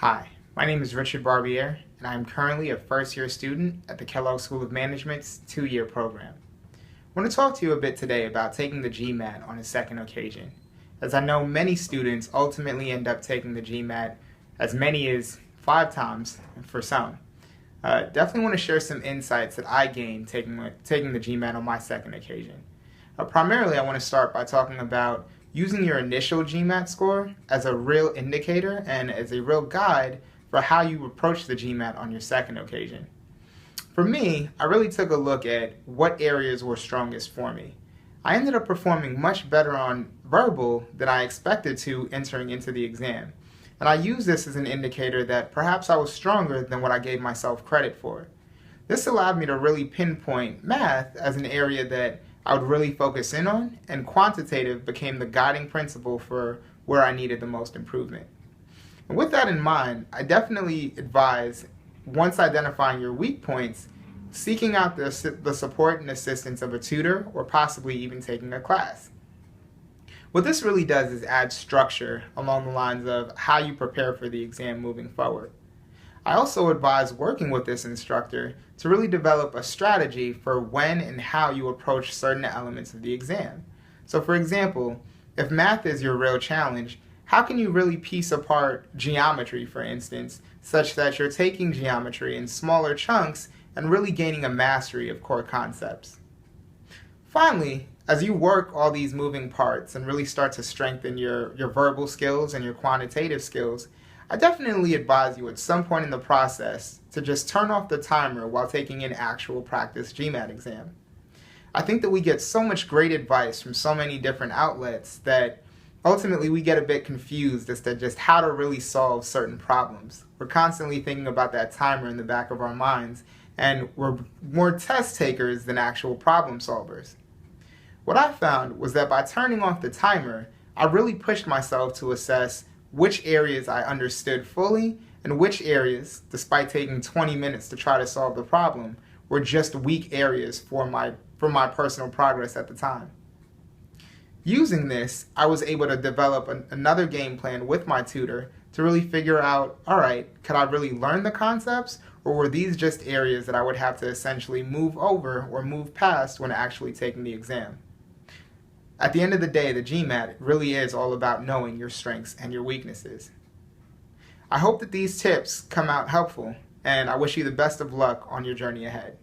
Hi, my name is Richard Barbier, and I am currently a first-year student at the Kellogg School of Management's two-year program. I want to talk to you a bit today about taking the GMAT on a second occasion, as I know many students ultimately end up taking the GMAT as many as 5 times for some. Definitely want to share some insights that I gained taking the GMAT on my second occasion. Primarily, I want to start by talking about using your initial GMAT score as a real indicator and as a real guide for how you approach the GMAT on your second occasion. For me, I really took a look at what areas were strongest for me. I ended up performing much better on verbal than I expected to entering into the exam, and I used this as an indicator that perhaps I was stronger than what I gave myself credit for. This allowed me to really pinpoint math as an area that I would really focus in on, and quantitative became the guiding principle for where I needed the most improvement. And with that in mind, I definitely advise, once identifying your weak points, seeking out the support and assistance of a tutor or possibly even taking a class. What this really does is add structure along the lines of how you prepare for the exam moving forward. I also advise working with this instructor to really develop a strategy for when and how you approach certain elements of the exam. So for example, if math is your real challenge, how can you really piece apart geometry, for instance, such that you're taking geometry in smaller chunks and really gaining a mastery of core concepts? Finally, as you work all these moving parts and really start to strengthen your verbal skills and your quantitative skills, I definitely advise you at some point in the process to just turn off the timer while taking an actual practice GMAT exam. I think that we get so much great advice from so many different outlets that ultimately we get a bit confused as to just how to really solve certain problems. We're constantly thinking about that timer in the back of our minds, and we're more test takers than actual problem solvers. What I found was that by turning off the timer, I really pushed myself to assess which areas I understood fully and which areas, despite taking 20 minutes to try to solve the problem, were just weak areas for my personal progress at the time. Using this, I was able to develop another game plan with my tutor to really figure out, alright, could I really learn the concepts, or were these just areas that I would have to essentially move over or move past when actually taking the exam? At the end of the day, the GMAT really is all about knowing your strengths and your weaknesses. I hope that these tips come out helpful, and I wish you the best of luck on your journey ahead.